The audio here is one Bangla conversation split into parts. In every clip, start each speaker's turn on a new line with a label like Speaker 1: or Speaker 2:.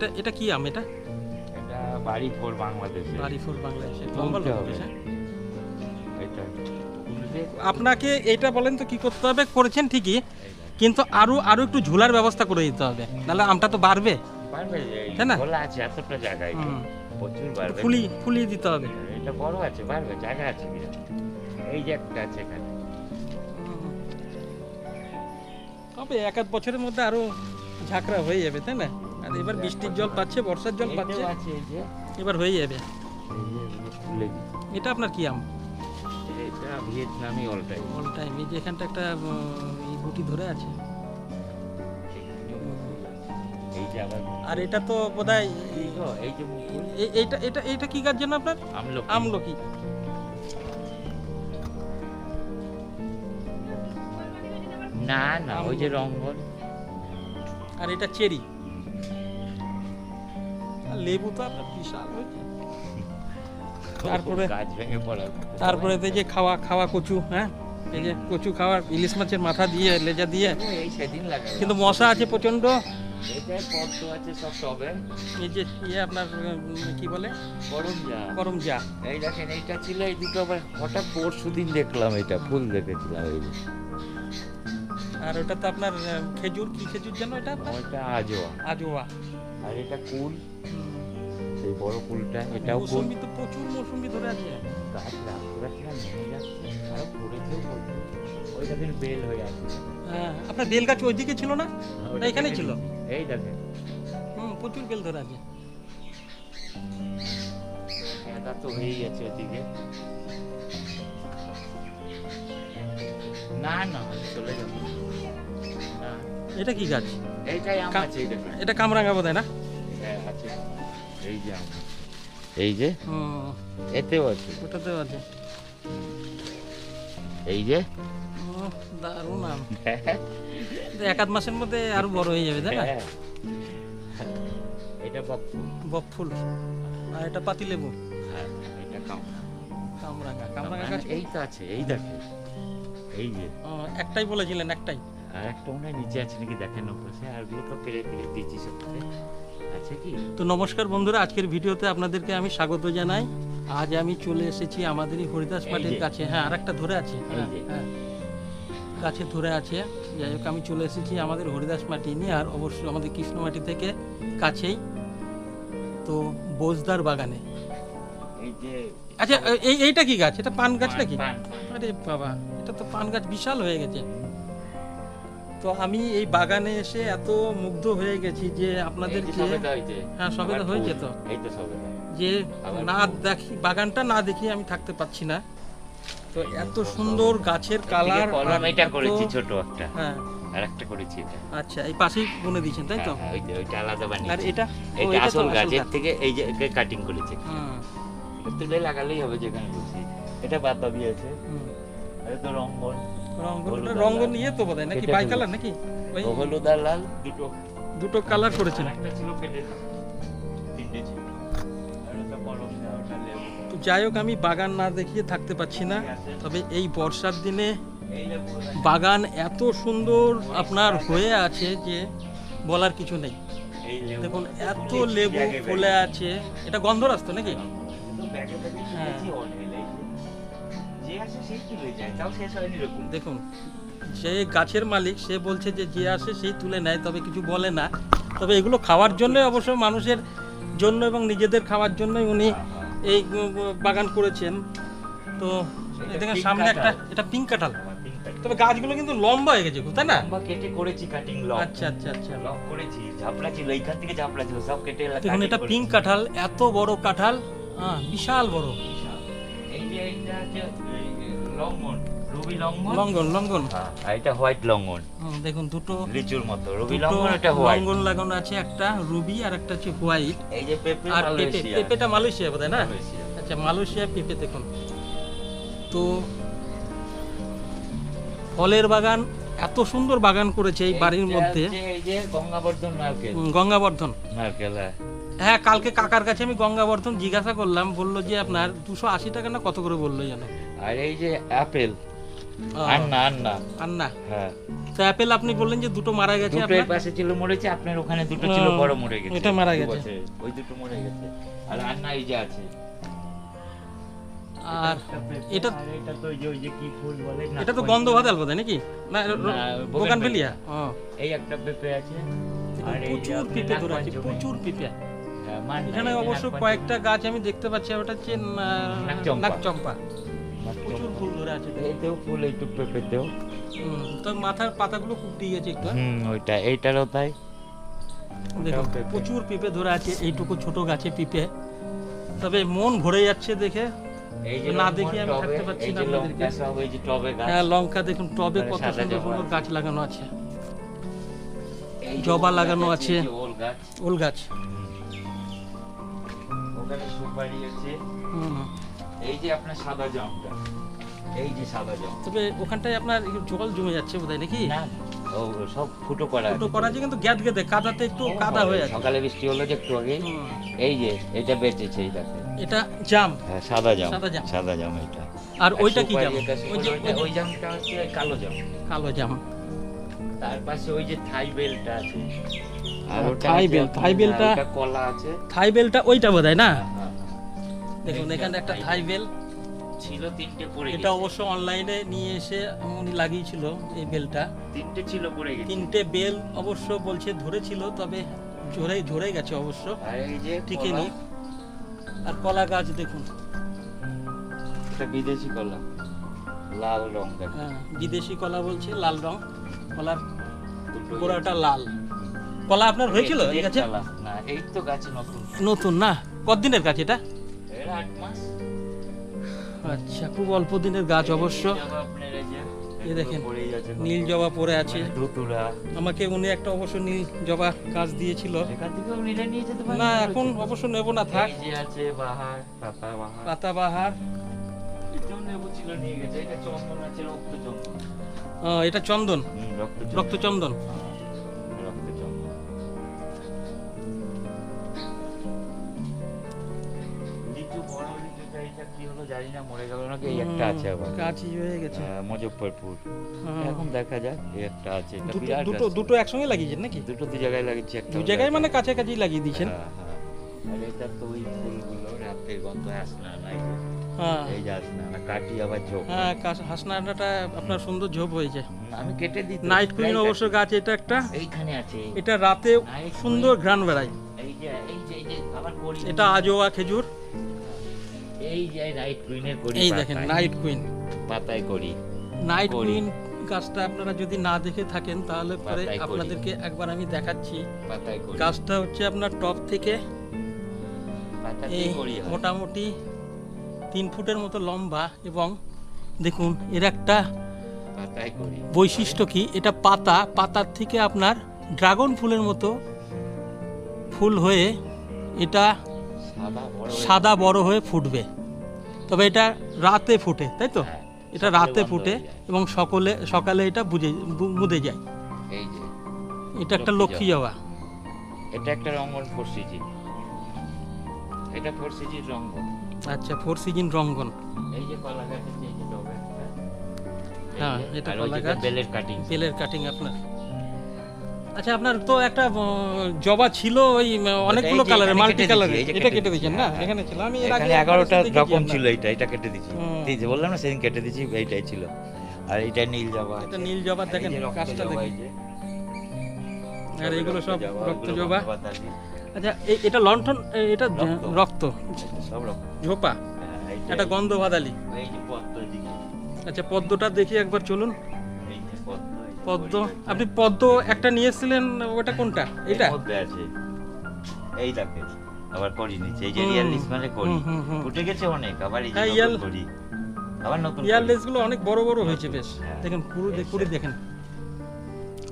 Speaker 1: এটা এটা কি আম এটা?
Speaker 2: এটা বাড়ি ফোর বাংলাদেশে।
Speaker 1: বাড়ি ফোর বাংলাদেশে লম্বা লম্বা বেশ, হ্যাঁ?
Speaker 2: এটা
Speaker 1: আপনাকে এটা বলেন তো কি করতে হবে, করেছেন ঠিকই, কিন্তু আরো আরো একটু ঝুলার ব্যবস্থা করে দিতে হবে, নাহলে আমটা তো বাড়বে,
Speaker 2: পারবে,
Speaker 1: তাই না?
Speaker 2: খোলা আছে এতটা জায়গায়, প্রচুর বাড়বে।
Speaker 1: ফুলিয়ে দিতে হবে।
Speaker 2: এটা বড় আছে, বাড়বে, জায়গা আছে কি? এই যে একটা আছে এখানে।
Speaker 1: তবে এক আধ বছরের মধ্যে আরো ঝাঁকড়া হয়ে যাবে, তাই না? আর এবার বৃষ্টির জল পাচ্ছে, বর্ষার জল পাচ্ছে,
Speaker 2: আছে এই যে,
Speaker 1: এবার হয়ে যাবে।
Speaker 2: ফুলে দিচ্ছে।
Speaker 1: এটা আপনার কি আম?
Speaker 2: এটা ভিয়েতনামি অলটাই।
Speaker 1: All time. এই যে এখানটা একটা এই গুটি ধরে আছে।
Speaker 2: এই যে আবার,
Speaker 1: আর এটা তো বোধহয়
Speaker 2: এই যে মুকুল,
Speaker 1: এইটা এটা এটা কি গাছ যেন আপনার?
Speaker 2: আমলকি।
Speaker 1: আমলকি।
Speaker 2: না না, ওই যে রঙ্গন।
Speaker 1: আর এটা চেরি। আর লেবু তো আপনার বিশাল হয়েছে। তারপরে
Speaker 2: গাছ ভেঙে পড়া।
Speaker 1: তারপরে এই যে খাওয়া খাওয়া কচু, হ্যাঁ, এই যে কচু খাওয়ার, ইলিশ মাছের মাথা দিয়ে, লেজা দিয়ে,
Speaker 2: এই সেদিন লাগাই।
Speaker 1: কিন্তু মশা আছে প্রচন্ড।
Speaker 2: এটাই পদ্ম আছে সব টবে।
Speaker 1: এই যে আপনার কি বলে,
Speaker 2: গরম যা।
Speaker 1: যা।
Speaker 2: এই দেখেন, এইটা ছিল, এই দুটো আবার হঠাৎ পরশুদিন দেখলাম, এটা ফুল দেখেছিলাম এই যে।
Speaker 1: আর ওটা তো আপনার খেজুর, কি খেজুর যেন এটা আপনার?
Speaker 2: ওইটা আজোয়া।
Speaker 1: আজোয়া।
Speaker 2: আর এটা কুল, সেই বড় কুলটা, এটাও কুল।
Speaker 1: মৌসুমি তো প্রচুর মৌসুমি ধরে আছে।
Speaker 2: গাছ রাখছিলাম, নেমে যাচ্ছে, আরো পড়েছেও পড়বে। ওই দেখেন বেল হয়ে আছে।
Speaker 1: হ্যাঁ, আপনার বেল গাছ ওইদিকে ছিল না? না, এখানেই ছিল।
Speaker 2: এই দেখেন,
Speaker 1: প্রচুর বেল ধরে আছে।
Speaker 2: এটা তো হয়েই গেছে ওদিকে। না না, চলে যাবো না।
Speaker 1: এটা কি গাছ?
Speaker 2: এইটাই আম আছে, এই দেখেন।
Speaker 1: এটা কামরাঙা বোধ হয় না?
Speaker 2: হ্যাঁ আছে, এই যে আম, এই যে এতেও আছে,
Speaker 1: ওটাতেও আছে।
Speaker 2: এই যে।
Speaker 1: দারুণ আম। এক আধ মাসের মধ্যে আরো বড় হয়ে যাবে, তাই না?
Speaker 2: হ্যাঁ। এটা বকফুল।
Speaker 1: বকফুল। আর এটা পাতিলেবু।
Speaker 2: হ্যাঁ, এটা
Speaker 1: কামরাঙা। কামরাঙা গাছ
Speaker 2: এই তো আছে, এই দেখেন, এই যে।
Speaker 1: একটাই বলেছিলেন, একটাই।
Speaker 2: আর একটা মনে হয় নিচে আছে নাকি, দেখেন ওপাশে। আর গুলো তো পেরে পেরে দিয়েছি সবটাতে। আছে কি?
Speaker 1: তো নমস্কার বন্ধুরা, আজকের ভিডিওতে আপনাদেরকে আমি স্বাগত জানাই। আজ আমি চলে এসেছি আমাদেরই হরিদাস মাটির কাছে। হ্যাঁ, আর একটা ধরে আছে। হ্যাঁ, গাছে ধরে আছে। যাই হোক, আমি চলে এসেছি আমাদের হরিদাস মাটি নিয়ে, আর অবশ্যই আমাদের কৃষ্ণমাটি থেকে কাছেই, তো বোজদার বাগানে।
Speaker 2: এই যে।
Speaker 1: আচ্ছা, এইটা কি গাছ? এটা পান গাছ নাকি?
Speaker 2: পান।
Speaker 1: আরে বাবা, এটা তো পান গাছ বিশাল হয়ে গেছে। তো আমি এই বাগানে এসে এত মুগ্ধ হয়ে গেছি যে আপনাদেরকে, হ্যাঁ সবেদা হয়েছে তো,
Speaker 2: এই তো সবেদা,
Speaker 1: যে না দেখি বাগানটা না দেখি আমি থাকতে পারছি না। তো এত সুন্দর গাছের কালার।
Speaker 2: কলম এটা করেছি ছোট একটা,
Speaker 1: হ্যাঁ,
Speaker 2: আর একটা করেছি এটা।
Speaker 1: আচ্ছা, এই পাশেই বুনে দিয়েছেন তাই তো?
Speaker 2: হ্যাঁ, ওইটা আলাদা বানিয়েছি।
Speaker 1: আর এটা?
Speaker 2: এটা আসল গাছ, এর থেকে এই যে কাটিং করেছি।
Speaker 1: হুম,
Speaker 2: তুলে লাগালেই হবে যেখানে খুশি। এটা বাতাবি আছে, আর তো রঙ্গন।
Speaker 1: রঙ্গন ইয়ে তো বোধহয় নাকি, বাই কালার নাকি? ওই
Speaker 2: হলুদ আর লাল
Speaker 1: দুটো কালার করেছেন।
Speaker 2: একটা ছিল কেটে, তিনটে ছিল। আর ওটা কলম দেওয়া, ওটা লেবু।
Speaker 1: তো যাই হোক, আমি বাগান না দেখিয়ে থাকতে পারছি না। তবে এই বর্ষার দিনে
Speaker 2: এই লেবু,
Speaker 1: বাগান এত সুন্দর আপনার হয়ে আছে যে বলার কিছু নেই।
Speaker 2: এই লেবু।
Speaker 1: দেখুন, এত লেবু ফুলে আছে। এটা গন্ধরাজ তো নাকি?
Speaker 2: হ্যাঁ। যে আসে সেই তুলে যায়, তাও শেষ হয়নি এরকম।
Speaker 1: দেখুন, যে গাছের মালিক সে বলছে যে যে আসে সেই তুলে নেয়, তবে কিছু বলে না। তবে এগুলো খাওয়ার জন্য, অবশ্য মানুষের জন্য এবং নিজেদের খাওয়ার জন্যই উনি এই বাগান করেছেন। তো দেখেন সামনে একটা, এটা পিঙ্ক কাঁঠাল। তবে গাছগুলো কিন্তু লম্বা হয়ে গেছে, তাই না?
Speaker 2: লম্বা কেটে করেছি, কাটিং লক।
Speaker 1: আচ্ছা আচ্ছা আচ্ছা,
Speaker 2: লক করেছি, ঝাপড়া ছিল, এইখান থেকে ঝাপড়া ছিল, সব কেটে
Speaker 1: দেখুন এটা পিঙ্ক কাঁঠাল, এত বড় কাঁঠাল, হ্যাঁ বিশাল বড়।
Speaker 2: এই যে এইটা হচ্ছে লঙ্ঘন, রুবি লঙ্ঘন।
Speaker 1: লঙ্ঘন, লঙ্ঘন।
Speaker 2: আর এটা হোয়াইট লঙ্ঘন।
Speaker 1: দেখুন দুটো
Speaker 2: লিচুর মতো, রুবি লঙ্ঘন, এটা হোয়াইট
Speaker 1: লঙ্ঘন লাগানো আছে, একটা রুবি আর একটা হচ্ছে হোয়াইট।
Speaker 2: এই যে পেঁপে,
Speaker 1: আর পেঁপে,
Speaker 2: মালয়েশিয়া।
Speaker 1: পেঁপেটা মালয়েশিয়া বোধহয় না?
Speaker 2: মালয়েশিয়া।
Speaker 1: আচ্ছা, মালয়েশিয়া পেঁপে। দেখুন তো ফলের বাগান, এত সুন্দর বাগান করেছে এই বাড়ির মধ্যে।
Speaker 2: এই যে গঙ্গাবর্ধন নারকেল।
Speaker 1: গঙ্গাবর্ধন
Speaker 2: নারকেল,
Speaker 1: হ্যাঁ, কালকে কাকার কাছে আমি গঙ্গাবর্ধন জিজ্ঞাসা করলাম, বললো যে আপনার 280 টাকা না কত করে বললো জানো।
Speaker 2: আর এই যে আপেল,
Speaker 1: আন্না।
Speaker 2: হ্যাঁ,
Speaker 1: তো অ্যাপেল আপনি বললেন যে দুটো মারা গেছে
Speaker 2: দুটো
Speaker 1: আপনার?
Speaker 2: এর পাশে ছিল মরেছে, আপনার ওখানে দুটো ছিল বড় মরে গেছে।
Speaker 1: এটা মারা
Speaker 2: 2
Speaker 1: গেছে।
Speaker 2: বছরের, ওই দুটো মরে গেছে। আর আন্না এই যে আছে।
Speaker 1: আর এটা
Speaker 2: আর এটা তো ওই যে কি ফুল বলে না,
Speaker 1: এটা তো গন্ধ ভাদাল বোধহয় নাকি? না বোগানভেলিয়া।
Speaker 2: এই একটা পেঁপে আছে। আর এই যে
Speaker 1: প্রচুর
Speaker 2: আপনি
Speaker 1: পেঁপে ধরে আছে,
Speaker 2: নাগপঞ্চমী।
Speaker 1: প্রচুর পেঁপে।
Speaker 2: হ্যাঁ, মান্না,
Speaker 1: এখানে
Speaker 2: এই যে
Speaker 1: অবশ্য
Speaker 2: নাগপঞ্চমী।
Speaker 1: কয়েকটা গাছ আমি দেখতে পাচ্ছি, ওটা হচ্ছে
Speaker 2: নাগচম্পা।
Speaker 1: নাগচম্পা। প্রচুর ফুল ধরে আছে।
Speaker 2: এইতেও ফুল, এইটুক পেঁপেতেও।
Speaker 1: তো মাথার পাতাগুলো কুকড়ে গেছে একটু।
Speaker 2: ওইটা, এইটারও তাই।
Speaker 1: দেখুন
Speaker 2: পেঁপে।
Speaker 1: প্রচুর পেঁপে ধরে আছে এইটুকু ছোট গাছে পেঁপে। তবে মন ভরে যাচ্ছে দেখে।
Speaker 2: এই যে
Speaker 1: না
Speaker 2: লঙ্কা
Speaker 1: দেখে আমি
Speaker 2: টবে,
Speaker 1: থাকতে পারছি
Speaker 2: এই
Speaker 1: না
Speaker 2: যে
Speaker 1: আপনাদেরকে।
Speaker 2: লঙ্কা সব এই যে টবে গাছ।
Speaker 1: হ্যাঁ, লঙ্কা দেখুন টবে
Speaker 2: ওখানে
Speaker 1: কত
Speaker 2: সাদা
Speaker 1: সুন্দর
Speaker 2: জবা
Speaker 1: সুন্দর
Speaker 2: আছে।
Speaker 1: গাছ লাগানো আছে।
Speaker 2: এই যে
Speaker 1: জবা
Speaker 2: ওল গাছ
Speaker 1: লাগানো আছে।
Speaker 2: এই যে ওল গাছ।
Speaker 1: ওল গাছ।
Speaker 2: ওখানে সুপারি আছে।
Speaker 1: হুম।
Speaker 2: এই যে আপনার সাদা জামটা, এই যে সাদা জাম।
Speaker 1: তবে ওখানটায় আপনার একটু জল জমে যাচ্ছে বোধহয় নাকি?
Speaker 2: না, ও সব ফুটো করা
Speaker 1: ফুটো
Speaker 2: আছে।
Speaker 1: করা আছে কিন্তু গ্যাদ গেদে কাদাতে একটু কাদা হয়ে আছে।
Speaker 2: সকালে বৃষ্টি হলো যে একটু আগে।
Speaker 1: হুম।
Speaker 2: এই যে এটা বেঁচেছে, এই দেখে।
Speaker 1: এটা জাম।
Speaker 2: হ্যাঁ, সাদা জাম।
Speaker 1: সাদা জাম।
Speaker 2: সাদা জাম এটা।
Speaker 1: আর ওইটা কি
Speaker 2: সুপারি
Speaker 1: জাম?
Speaker 2: এটা,
Speaker 1: ওই যে
Speaker 2: ওই জামটা হচ্ছে কালো জাম।
Speaker 1: কালো জাম।
Speaker 2: তার পাশে ওই যে থাই বেলটা আছে। আর ওটা
Speaker 1: থাই
Speaker 2: আছে
Speaker 1: বেল,
Speaker 2: আপনার,
Speaker 1: থাই বেলটা।
Speaker 2: ওটা কলা আছে।
Speaker 1: থাই বেলটা ওইটা বোধহয় না?
Speaker 2: হ্যাঁ,
Speaker 1: দেখুন
Speaker 2: এইটা
Speaker 1: এখানে একটা
Speaker 2: থাই
Speaker 1: থাই বেল।
Speaker 2: ছিল 3টে পড়ে
Speaker 1: এটা
Speaker 2: গেছে।
Speaker 1: অবশ্য অনলাইনে নিয়ে এসে উনি লাগিয়েছিল এই বেলটা।
Speaker 2: 3টে ছিল পড়ে গেছে।
Speaker 1: 3টে বেল অবশ্য বলছে ধরেছিল, তবে ঝরে গেছে অবশ্য।
Speaker 2: আর এই যে
Speaker 1: টিকে
Speaker 2: কলা,
Speaker 1: নি। আর কলা গাছ দেখুন।
Speaker 2: এটা বিদেশি কলা, লাল রং দেখো।
Speaker 1: হ্যাঁ, বিদেশি কলা বলছে, লাল রং। কলার
Speaker 2: দুটো
Speaker 1: গোড়াটা লাল। কলা আপনার হয়েছিল
Speaker 2: এই
Speaker 1: এই গাছে?
Speaker 2: কলা। না, এই তো গাছ নতুন।
Speaker 1: নতুন না? কতদিনের গাছ এটা?
Speaker 2: এর 8 মাস।
Speaker 1: আচ্ছা, খুব অল্প দিনের গাছ অবশ্য।
Speaker 2: এই জবা আপনার এই যে,
Speaker 1: এই দেখেন,
Speaker 2: এগুলো পড়েই আছে।
Speaker 1: নীল জবা পড়ে আছে।
Speaker 2: মানে ধুতুরা।
Speaker 1: আমাকে উনি একটা অবশ্য নীল জবা গাছ দিয়েছিল।
Speaker 2: এখান থেকেও নিলে নিয়ে যেতে পারেন।
Speaker 1: না, এখন অবশ্য নেব না, থাক।
Speaker 2: এই যে আছে বাহার, পাতা বাহার।
Speaker 1: পাতাবাহার।
Speaker 2: এটাও নেবো ছিল, নিয়ে গেছে। এটা চন্দন আছে, রক্ত চন্দন।
Speaker 1: এটা চন্দন,
Speaker 2: রক্ত চন্দন।
Speaker 1: রক্তচন্দন।
Speaker 2: রক্ত চন্দন। লিচু, বড় লিচুটা, এটা কি হলো জানি না, মরে গেল নাকি। এই একটা আছে আবার,
Speaker 1: গাছই হয়ে গেছে।
Speaker 2: মুজফ্ফরপুর।
Speaker 1: হ্যাঁ।
Speaker 2: এখন দেখা যাক। এই একটা আছে, এটা
Speaker 1: দুটো
Speaker 2: বিরাট
Speaker 1: দুটো
Speaker 2: গাছ।
Speaker 1: দুটো একসঙ্গে লাগিয়েছেন নাকি?
Speaker 2: দুটো দু জায়গায় লাগিয়েছি, একটা
Speaker 1: দু জায়গায় মানে কাছাকাছি লাগিয়ে দিয়েছেন?
Speaker 2: হ্যাঁ, হ্যাঁ। আর এটা তো ওই ফুলগুলো রাতের গন্ধ আসনা নাই।
Speaker 1: হ্যাঁ,
Speaker 2: এই যে আসনা না, কাটি আবার ঝোপ।
Speaker 1: হ্যাঁ, হাসনাটা আপনার সুন্দর ঝোপ হয়েছে।
Speaker 2: আমি কেটে দিই তো।
Speaker 1: নাইট কুইন
Speaker 2: প্রায়
Speaker 1: অবশ্য
Speaker 2: কাটি।
Speaker 1: গাছ এটা একটা।
Speaker 2: এইখানে আছে।
Speaker 1: এটা রাতে
Speaker 2: Night
Speaker 1: সুন্দর
Speaker 2: queen।
Speaker 1: ঘ্রাণ বেড়ায়।
Speaker 2: এই যে আবার করি।
Speaker 1: এটা আজোয়া খেজুর।
Speaker 2: এই যে নাইট কুইনের করি।
Speaker 1: এই দেখেন নাইট কুইন।
Speaker 2: পাতায় করি।
Speaker 1: নাইট
Speaker 2: করি।
Speaker 1: কুইন গাছটা আপনারা যদি না দেখে থাকেন তাহলে পরে
Speaker 2: পাতায় করি।
Speaker 1: আপনাদেরকে একবার আমি দেখাচ্ছি।
Speaker 2: পাতায় করি।
Speaker 1: গাছটা হচ্ছে আপনার টপ থেকে
Speaker 2: পাতাতেই
Speaker 1: এই
Speaker 2: করি হয়।
Speaker 1: মোটামুটি 3 ফুটের মতো লম্বা, এবং দেখুন এর একটা
Speaker 2: পাতায় করি।
Speaker 1: বৈশিষ্ট্য কি, এটা পাতার থেকে আপনার ড্রাগন ফুলের মতো ফুল হয়ে এটা সাদা বড় হয়ে ফুটবে। তবে এটা রাতে ফুটে, তাই তো?
Speaker 2: হ্যাঁ,
Speaker 1: এটা
Speaker 2: সকালে
Speaker 1: রাতে
Speaker 2: বন্ধ
Speaker 1: ফুটে
Speaker 2: হয়ে যায়।
Speaker 1: এবং সকালে এটা মুদে যায়।
Speaker 2: এই যে
Speaker 1: এটা একটা
Speaker 2: লক্ষ্মী
Speaker 1: লক্ষ্মী জবা।
Speaker 2: এটা একটা রঙ্গন 4 সিজন। এটা 4 সিজন রঙ্গন।
Speaker 1: আচ্ছা, 4 সিজন রঙ্গন।
Speaker 2: এই যে কলা গাছ আছে, এই যে টবে একটা।
Speaker 1: হ্যাঁ,
Speaker 2: এই যে,
Speaker 1: এটা
Speaker 2: আর ওই
Speaker 1: কলা
Speaker 2: যে
Speaker 1: গাছ।
Speaker 2: বেলের কাটিং।
Speaker 1: বেলের কাটিং আপনার। আচ্ছা, আপনার তো একটা জবা ছিল ওই অনেকগুলো
Speaker 2: এই যে
Speaker 1: কালারের,
Speaker 2: এখানে
Speaker 1: মাল্টি
Speaker 2: কেটে
Speaker 1: কালারের।
Speaker 2: দিয়েছি, এই যে
Speaker 1: এটা
Speaker 2: কেটে
Speaker 1: কেটে দিয়েছেন না?
Speaker 2: দিয়েছি,
Speaker 1: এখানে ছিল, আমি এর আগে
Speaker 2: এখানে 11টা
Speaker 1: দেখেছি
Speaker 2: রকম
Speaker 1: আপনার।
Speaker 2: ছিল, এটা কেটে দিয়েছি।
Speaker 1: হুম।
Speaker 2: এই যে বললাম না সেদিন কেটে দিয়েছি, এইটাই ছিল। আর এটা নীল জবা
Speaker 1: এটা
Speaker 2: আছে।
Speaker 1: নীল জবা
Speaker 2: আর এই
Speaker 1: দেখেন,
Speaker 2: যে রক্ত
Speaker 1: গাছটা
Speaker 2: জবা,
Speaker 1: দেখেন।
Speaker 2: এই যে।
Speaker 1: আর এগুলো সব রক্ত
Speaker 2: ওইগুলো
Speaker 1: জবা।
Speaker 2: বাতাসি।
Speaker 1: আচ্ছা, এটা লণ্ঠন, এটা
Speaker 2: রক্ত।
Speaker 1: রক্ত
Speaker 2: সব রকম।
Speaker 1: ঝোপা। এটা গন্ধ ভাদালি।
Speaker 2: এই যে পদ্ম দিকে।
Speaker 1: আচ্ছা, পদ্মটা দেখি একবার চলুন।
Speaker 2: এই যে পদ্ম, এই যে
Speaker 1: পদ্ম,
Speaker 2: পরিবেশ।
Speaker 1: আপনি পদ্ম একটা নিয়ে এসেছিলেন, ওটা কোনটা? এটা?
Speaker 2: এর মধ্যে আছে। এই দেখেন, আবার করি নিচে। এই যে
Speaker 1: হুম,
Speaker 2: রিয়ালিস মানে করি।
Speaker 1: হুম।
Speaker 2: ফুটে গেছে অনেক, আবার এই যে
Speaker 1: হ্যাঁ,
Speaker 2: নতুন করি। আবার নতুন
Speaker 1: ইয়ারলেস
Speaker 2: করি।
Speaker 1: গুলো অনেক বড় বড় হয়েছে বেশ।
Speaker 2: হ্যাঁ।
Speaker 1: দেখেন কুড়ি
Speaker 2: এই
Speaker 1: দেখেন,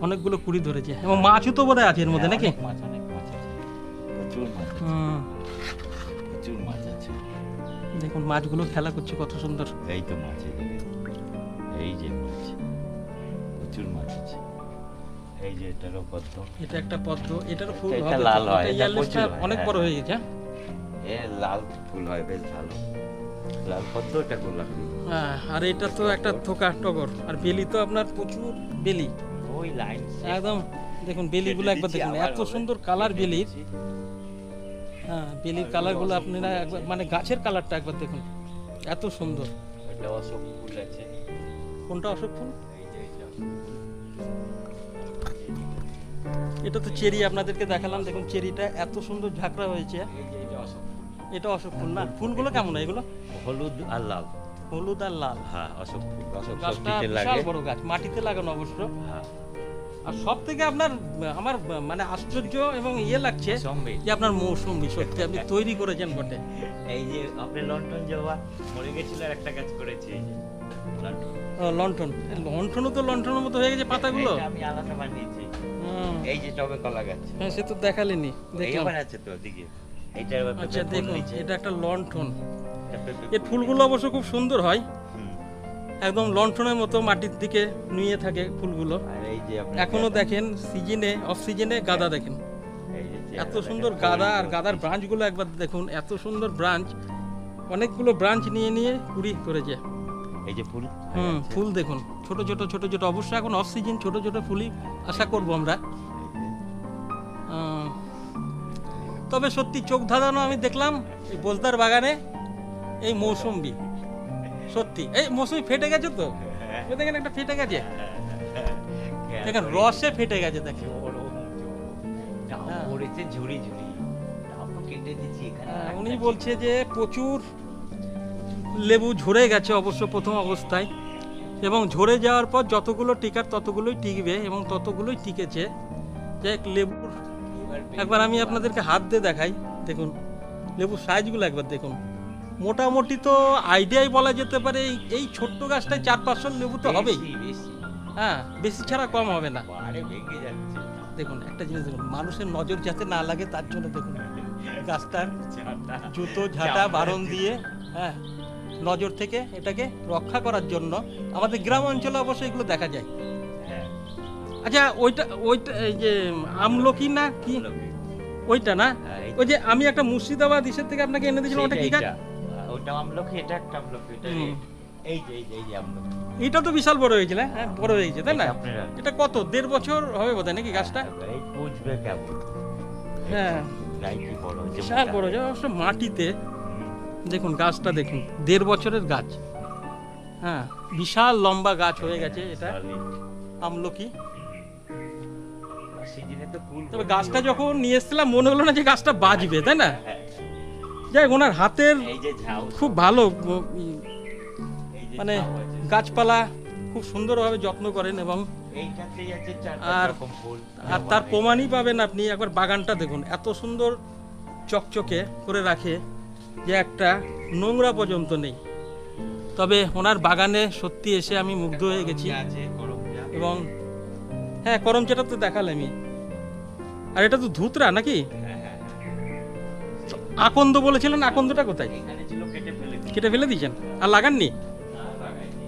Speaker 1: অনেকগুলো কুড়ি ধরেছে, এবং মাছও তো বোধহয় আছে এর মধ্যে
Speaker 2: হ্যাঁ,
Speaker 1: নাকি?
Speaker 2: অনেক মাছ আছে। প্রচুর মাছ আছে।
Speaker 1: হুম,
Speaker 2: প্রচুর মাছ আছে।
Speaker 1: দেখুন মাছগুলো খেলা করছে কত সুন্দর।
Speaker 2: এই তো মাছ, এই যে। এই যে মাছ। প্রচুর মাছ আছে। এই যে এটারও পদ্ম।
Speaker 1: এটা একটা পদ্ম, এটার ফুল
Speaker 2: এটা
Speaker 1: হবে
Speaker 2: লাল
Speaker 1: তো।
Speaker 2: হয়,
Speaker 1: এটা
Speaker 2: এটা
Speaker 1: ইয়ারলেসটা
Speaker 2: প্রচুর হয়,
Speaker 1: অনেক
Speaker 2: হ্যাঁ।
Speaker 1: বড় হয়ে গেছে।
Speaker 2: এ লাল ফুল হয়, বেশ ভালো। লাল পদ্ম, এটা গোলাপি।
Speaker 1: হ্যাঁ, আর এটা তো একটা থোকা টগর, আর বেলি তো আপনার প্রচুর বেলি
Speaker 2: ওই লাইন
Speaker 1: একদম। দেখুন বেলিগুলো একবার দেখুন, এত সুন্দর কালার বেলির। হ্যাঁ, বেলির কালারগুলো আপনারা একবার মানে গাছের কালারটা একবার দেখুন, এত সুন্দর।
Speaker 2: এটা অশোক ফুল আছে।
Speaker 1: কোনটা অশোক ফুল?
Speaker 2: এই যে এটা।
Speaker 1: এটা তো চেরি আপনাদেরকে দেখালাম, দেখুন চেরিটা এত সুন্দর ঝাঁকড়া হয়েছে।
Speaker 2: এই যে এটা অশোক ফুল।
Speaker 1: এটা অশোক ফুল না? ফুলগুলো কেমন হয় এগুলো?
Speaker 2: হলুদ আর লাল।
Speaker 1: হলুদ আর লাল।
Speaker 2: হ্যাঁ, অশোক ফুল। অশোক
Speaker 1: গাছটা
Speaker 2: সবজিতে
Speaker 1: বিশাল
Speaker 2: লাগে।
Speaker 1: বড় গাছ, মাটিতে লাগানো অবশ্য।
Speaker 2: হ্যাঁ,
Speaker 1: আর সব থেকে আপনার আমার মানে আশ্চর্য এবং ইয়ে লাগছে
Speaker 2: মৌসম্বি।
Speaker 1: যে আপনার মৌসুম্বি সত্যি আপনি তৈরি করেছেন বটে।
Speaker 2: এই যে আপনি লন্ডন জবা মরে গেছিল আর একটা গাছ করেছে এই যে লন্ডন।
Speaker 1: লন্ঠন, লন্ঠনও তো লন্ঠনের মতো হয়ে গেছে পাতাগুলো।
Speaker 2: এটা আমি আলাদা বানিয়েছি।
Speaker 1: হুম।
Speaker 2: এই যে টবে কলা গাছ।
Speaker 1: হ্যাঁ, সে তো দেখালেনি,
Speaker 2: এই
Speaker 1: দেখলাম।
Speaker 2: আবার আছে তো ওদিকে। এইটা এবার
Speaker 1: আচ্ছা
Speaker 2: পেঁপে ফুল
Speaker 1: দেখুন,
Speaker 2: নিচে।
Speaker 1: এটা একটা লন্ঠন।
Speaker 2: এটা পেঁপে
Speaker 1: এর ফুলগুলো অবশ্য খুব সুন্দর হয়,
Speaker 2: হুম।
Speaker 1: একদম লন্ঠনের মতো মাটির দিকে নুয়ে থাকে ফুলগুলো।
Speaker 2: আর এই যে আপনি
Speaker 1: এখনো দেখেন সিজনে অফ সিজনে গাঁদা দেখেন,
Speaker 2: এই যে
Speaker 1: এত
Speaker 2: চেহারা
Speaker 1: সুন্দর
Speaker 2: দেখেন,
Speaker 1: গাঁদা, আর
Speaker 2: ফুল
Speaker 1: গাঁদার
Speaker 2: ফুটছে।
Speaker 1: ব্রাঞ্চগুলো একবার দেখুন, এত সুন্দর ব্রাঞ্চ, অনেকগুলো ব্রাঞ্চ নিয়ে নিয়ে কুড়ি করেছে।
Speaker 2: এই যে ফুল
Speaker 1: হুম, ফুল দেখুন ছোট ছোট ছোট ছোট, অবশ্যই এখন অফ সিজন ছোট ছোট ফুলই আশা করবো আমরা। আহ, তবে সত্যি চোখ ধাঁধানো আমি দেখলাম এই বোজদার বাগানে এই মৌসুম্বি, সত্যি এই মৌসুমি ফেটে গেছে তো, ওই দেখেন একটা ফেটে গেছে, দেখেন রসে ফেটে গেছে দেখেন। হ্যাঁ।
Speaker 2: পড়েছে ঝুড়ি ঝুড়ি। আমরা কেটে দিচ্ছি এখানে।
Speaker 1: উনি বলছে যে প্রচুর লেবু ঝরে গেছে অবশ্য প্রথম অবস্থায়, এবং ঝরে যাওয়ার পর যতগুলো টিকার ততগুলোই টিকবে এবং ততগুলোই টিকেছে। যে লেবুর একবার আমি আপনাদেরকে হাত দিয়ে দেখাই, দেখুন লেবুর সাইজগুলো একবার দেখুন। মোটামুটি তো আইডিয়াই বলা যেতে পারে এই ছোট্ট গাছটায় 400-500 লেবু তো হবেই।
Speaker 2: বেশি, বেশি।
Speaker 1: হ্যাঁ, বেশি ছাড়া কম হবে না।
Speaker 2: আরে ভেঙে যাচ্ছে।
Speaker 1: দেখুন একটা জিনিস দেখুন, মানুষের নজর যাতে না লাগে তার জন্য দেখুন গাছটার
Speaker 2: ঝাঁটা।
Speaker 1: জুতো ঝাঁটা বারণ দিয়ে, হ্যাঁ, নজর থেকে এটাকে রক্ষা করার জন্য। আমাদের গ্রাম অঞ্চলে অবশ্যই এগুলো দেখা যায়।
Speaker 2: হ্যাঁ,
Speaker 1: আচ্ছা ওইটা ওইটা এই যে আমলকি না কি
Speaker 2: আমলকি।
Speaker 1: ওইটা না?
Speaker 2: হ্যাঁ, এই-
Speaker 1: ওই যে আমি একটা মুর্শিদাবাদ ইসের থেকে আপনাকে এনে দিয়েছিলাম, ওটা কি গাছ?
Speaker 2: এইটা। ওটা আমলকি, এটা একটা আমলকি, এটা
Speaker 1: হুম।
Speaker 2: এই যে আমলকি।
Speaker 1: এটা তো বিশাল বড় হয়েছিল, হ্যাঁ বড় হয়েছে তাই না?
Speaker 2: এটা আপনারা
Speaker 1: এটা কত 1.5 বছর হবে বোধহয় নাকি গাছটা?
Speaker 2: এই বুঝবে কেমন।
Speaker 1: হ্যাঁ,
Speaker 2: গাই কি বড় হয়েছে,
Speaker 1: বিশাল
Speaker 2: মোটা
Speaker 1: বড়
Speaker 2: হয়েছে।
Speaker 1: অবশ্য মাটিতে।
Speaker 2: হুম।
Speaker 1: দেখুন গাছটা দেখুন, 1.5 বছরের গাছ। হ্যাঁ, বিশাল লম্বা গাছ হয়ে গেছে এটা
Speaker 2: Solid।
Speaker 1: আমলকি।
Speaker 2: সিজনে তো ফুল
Speaker 1: তবে গাছটা যখন নিয়ে এসেছিলাম মনে হলো না যে গাছটা বাঁচবে, তাই না? যাই হোক, ওনার হাতের
Speaker 2: এই যে ঝাউ
Speaker 1: খুব ভালো
Speaker 2: এই যে
Speaker 1: মানে
Speaker 2: ঝাউ আছে।
Speaker 1: গাছপালা খুব সুন্দরভাবে যত্ন করেন, এবং
Speaker 2: এইটাতেই আছে
Speaker 1: আর
Speaker 2: 4-5 রকম ফুল।
Speaker 1: আর তার প্রমাণই পাবেন আপনি একবার বাগানটা দেখুন, এত সুন্দর চকচকে করে রাখে যে একটা নোংরা পর্যন্ত নেই। তবে ওনার বাগানে সত্যি এসে আমি মুগ্ধ হয়ে গেছি।
Speaker 2: আছে করমচা।
Speaker 1: এবং হ্যাঁ, করমচাটা তো দেখালামই। আর এটা তো ধুতরা নাকি?
Speaker 2: হ্যাঁ, হ্যাঁ,
Speaker 1: আকন্দ বলেছিলেন, আকন্দটা কোথায়?
Speaker 2: এখানে ছিল কেটে ফেলে দিই।
Speaker 1: কেটে ফেলে দিয়েছেন আর লাগাননি?
Speaker 2: না, লাগাইনি।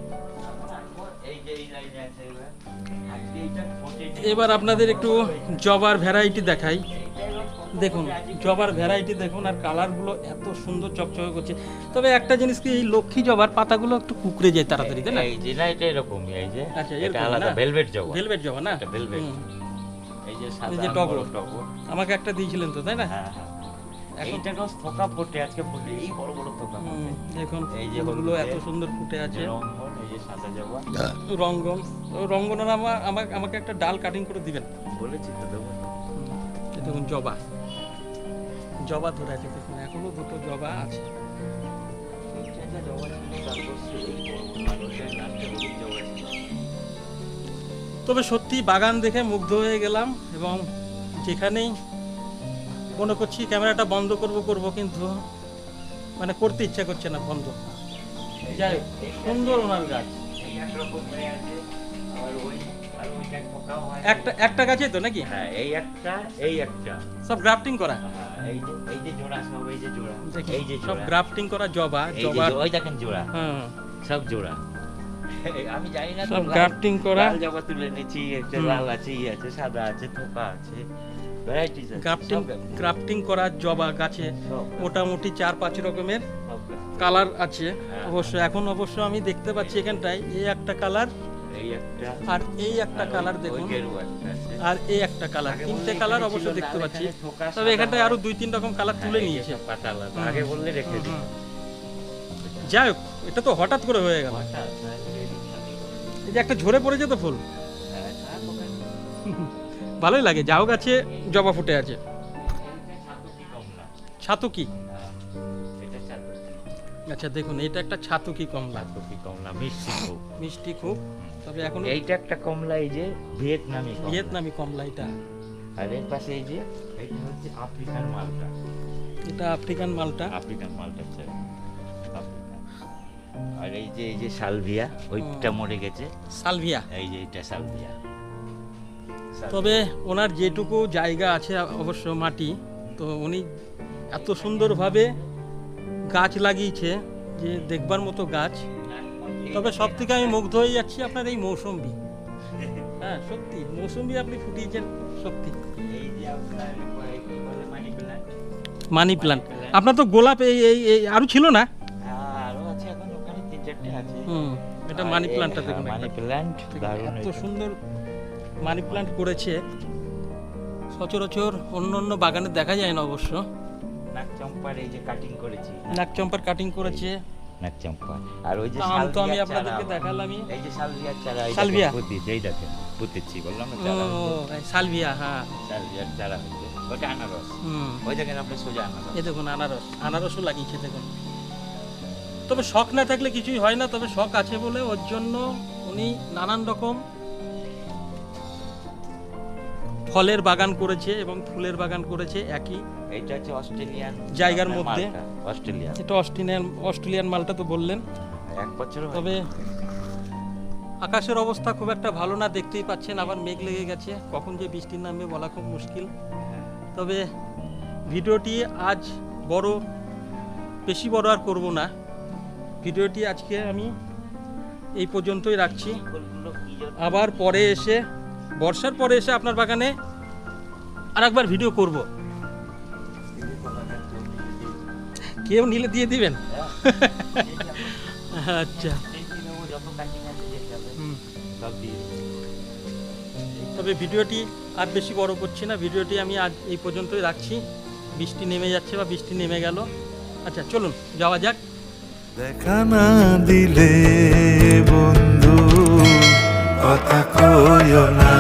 Speaker 2: এই যে এই লাইনে আছে এবার। আজকে এইটা ফোটে।
Speaker 1: এবার আপনাদের একটু জবার ভ্যারাইটি দেখাই। দেখুন জবার ভ্যারাইটি দেখুন, আর কালারগুলো এত সুন্দর চকচকে করছে। তবে একটা জিনিস কি, এই লক্ষ্মী জবার পাতাগুলো একটু কুকড়ে যায় তাড়াতাড়ি, তাই না?
Speaker 2: এই যে না, এটা এরকমই, এই যে
Speaker 1: আচ্ছা,
Speaker 2: এটা
Speaker 1: এরকম
Speaker 2: আলাদা
Speaker 1: না?
Speaker 2: ভেলভেট জবা।
Speaker 1: ভেলভেট জবা না?
Speaker 2: এটা velvet।
Speaker 1: হুম।
Speaker 2: এই যে
Speaker 1: এই
Speaker 2: সাদা
Speaker 1: যে টগর।
Speaker 2: বড় টগর।
Speaker 1: আমাকে একটা দিয়েছিলেন তো, তাই না?
Speaker 2: হ্যাঁ, হ্যাঁ।
Speaker 1: এখন
Speaker 2: এইটা রোজ থোকা ফোটে, আজকে ফোটে এই বড় বড় থোকা
Speaker 1: হুম,
Speaker 2: ফোটে।
Speaker 1: দেখুন
Speaker 2: এই যে
Speaker 1: ফুলগুলো
Speaker 2: হলুদে,
Speaker 1: এত সুন্দর ফুটে আছে।
Speaker 2: রঙ্গন, এই যে সাদা জবা।
Speaker 1: রঙ্গন, রঙ্গনের আমাকে একটা ডাল কাটিং করে দিবেন।
Speaker 2: বলেছি তো দেবো।
Speaker 1: এই দেখুন জবা, জবা ধরে আছে দেখুন, এখনো দুটো জবা আছে।
Speaker 2: এইটা যা জবা ছিল তারপর সেই বড় বড় মানুষের নাচে হলুদ জবা ছিল।
Speaker 1: তবে সত্যি বাগান দেখে মুগ্ধ হয়ে গেলাম, এবং যেখানেই মনে করছি ক্যামেরাটা বন্ধ করব কিন্তু মানে করতে ইচ্ছা করছে না বন্ধ। যাই হোক, সুন্দর ওনার গাছ।
Speaker 2: এই একরকম হয়ে আছে, আর ওই আর ওইটা থোকাও হয়।
Speaker 1: একটা গাছে তো নাকি?
Speaker 2: হ্যাঁ, এই একটা, এই একটা।
Speaker 1: সব গ্রাফটিং করা।
Speaker 2: হ্যাঁ, এই যে জোড়া সব, এই যে জোড়া,
Speaker 1: দেখুন,
Speaker 2: এই যে
Speaker 1: সব
Speaker 2: জোড়া,
Speaker 1: গ্রাফটিং করা জবা।
Speaker 2: এই যে
Speaker 1: জবা
Speaker 2: ওই দেখেন জোড়া,
Speaker 1: হ্যাঁ,
Speaker 2: সব জোড়া। আমি জানি না তো,
Speaker 1: সব
Speaker 2: লাল-
Speaker 1: গ্রাফটিং করা।
Speaker 2: লাল জবা তুলে নিয়েছি, একটা
Speaker 1: হুম।
Speaker 2: লাল আছে, ই আছে, সাদা আছে, থোকা আছে, ভ্যারাইটিস আছে।
Speaker 1: গ্রাফটিং
Speaker 2: সব
Speaker 1: গ্রাফটিং করা জবা গাছে
Speaker 2: সব,
Speaker 1: মোটামুটি 4-5 রকমের
Speaker 2: সব।
Speaker 1: কালার আছে
Speaker 2: হ্যাঁ।
Speaker 1: অবশ্য। এখন অবশ্য আমি দেখতে পাচ্ছি এখানটায় এই একটা কালার
Speaker 2: এই একটা
Speaker 1: আর এই একটা কালার
Speaker 2: ওই
Speaker 1: দেখুন,
Speaker 2: গেরুয়া একটা আছে।
Speaker 1: আর এই একটা কালার,
Speaker 2: আগে
Speaker 1: তিনটে
Speaker 2: বললে
Speaker 1: কালার
Speaker 2: এখানে
Speaker 1: অবশ্য
Speaker 2: ছিল
Speaker 1: দেখতে
Speaker 2: লাল,
Speaker 1: পাচ্ছি।
Speaker 2: এখানে ফোকা
Speaker 1: তবে
Speaker 2: সাদা
Speaker 1: এখানটায়
Speaker 2: হয়।
Speaker 1: আরো 2-3 রকম কালার তুলে
Speaker 2: হ্যাঁ, এই যে
Speaker 1: নিয়েছে।
Speaker 2: সব পাতা আলাদা।
Speaker 1: হুম।
Speaker 2: আগে বললে রেখে দিই।
Speaker 1: হুম। যাই হোক, এটা তো হঠাৎ করে হয়ে গেল।
Speaker 2: হঠাৎ, হ্যাঁ, এই দিকটা।
Speaker 1: এই যে একটা ঝরে পড়েছে তো ফুল,
Speaker 2: হ্যাঁ, হ্যাঁ, ওখানে।
Speaker 1: ভালোই লাগে। যাও গাছে জবা ফুটে আছে।
Speaker 2: এইটা ছাতকি কমলা।
Speaker 1: ছাতকি,
Speaker 2: হ্যাঁ, এটা ছাতকি।
Speaker 1: আচ্ছা দেখুন এটা একটা ছাতকি কমলা,
Speaker 2: ছাতকি কমলা, মিষ্টি খুব।
Speaker 1: মিষ্টি খুব। তবে এখন
Speaker 2: এইটা একটা কমলা, এই যে ভিয়েতনামি কমলা।
Speaker 1: ভিয়েতনামি কমলা এটা।
Speaker 2: আর এর পাশে এই যে এটা হচ্ছে আফ্রিকান মালটা।
Speaker 1: এটা আফ্রিকান মালটা।
Speaker 2: আফ্রিকান মালটা হচ্ছে আফ্রিকান। আর এই যে সালভিয়া, ওইটা মরে গেছে।
Speaker 1: সালভিয়া।
Speaker 2: এই যে এটা সালভিয়া।
Speaker 1: তবে ওনার যেটুকু জায়গা আছে অবশ্য মাটি, তো উনি এত সুন্দরভাবে গাছ লাগিয়েছে যে দেখবার মতো গাছ। তবে সব থেকে আমি মুগ্ধ হয়ে যাচ্ছি আপনার এই মৌসুম্বি। হ্যাঁ সত্যি মৌসুম্বি আপনি ফুটিয়েছেন সত্যি।
Speaker 2: এই যে আপনার কি বলে মানি প্ল্যান্ট।
Speaker 1: মানি প্লান্ট, আপনার তো গোলাপ এই এই এই আরও ছিল না?
Speaker 2: আরো আছে, এখন ওখানে 3-4টে আছে।
Speaker 1: এটা মানি প্লান্টটা দেখুন
Speaker 2: মানি
Speaker 1: একবার।
Speaker 2: প্ল্যান্ট দারুণ।
Speaker 1: এত সুন্দর মানি প্লান্ট করেছে, সচরাচর অন্য অন্য বাগানে দেখা যায় না অবশ্য।
Speaker 2: নাকচম্পার এই যে কাটিং করেছি।
Speaker 1: নাকচম্পার কাটিং করেছে।
Speaker 2: নাকচম্পা। আর ওই যে
Speaker 1: আম তো আমি
Speaker 2: সালভিয়ার
Speaker 1: আপনাদেরকে
Speaker 2: চারা।
Speaker 1: দেখালামই।
Speaker 2: এই যে সালভিয়ার চারা, এই
Speaker 1: সালভিয়া?
Speaker 2: পুঁতিছি, এই দেখেন পুঁতেছি, বললাম না চারা হয়েছে।
Speaker 1: সালভিয়া, হ্যাঁ।
Speaker 2: সালভিয়ার চারা হয়েছে। ওটা আনারস।
Speaker 1: হুম,
Speaker 2: ওই দেখেন আপনি সোজা আনারস।
Speaker 1: এই দেখুন আনারস, আনারসও লাগিয়েছে দেখুন। তবে শখ না থাকলে কিছুই হয় না, তবে শখ আছে বলে ওর জন্য উনি নানান রকম ফলের বাগান করেছে এবং ফুলের বাগান করেছে একই
Speaker 2: এইটা হচ্ছে অস্ট্রেলিয়ান
Speaker 1: জায়গার
Speaker 2: আপনার
Speaker 1: মধ্যে।
Speaker 2: মালটা, অস্ট্রেলিয়ান।
Speaker 1: এটা অস্ট্রেলিয়ান মালটা তো বললেন।
Speaker 2: 1 বছর
Speaker 1: তবে আকাশের অবস্থা খুব একটা ভালো না, দেখতেই পাচ্ছেন। আবার মেঘ লেগে গেছে, কখন যে বৃষ্টি নামবে বলা খুব মুশকিল। তবে ভিডিওটি আজ বেশি বড় আর করব না। ভিডিওটি আজকে আমি এই পর্যন্তই রাখছি। আবার পরে এসে, বর্ষার পরে এসে আপনার বাগানে আর একবার ভিডিও করব। কেউ নিলে দিয়ে দিবেন? আচ্ছা। হুম। তবে ভিডিওটি আর বেশি বড় করছি না, ভিডিওটি আমি আজ এই পর্যন্তই রাখছি। বৃষ্টি নেমে যাচ্ছে বা বৃষ্টি নেমে গেল। আচ্ছা চলুন যাওয়া যাক।
Speaker 3: দেখা না দিলে বন্ধু কথা কইও না।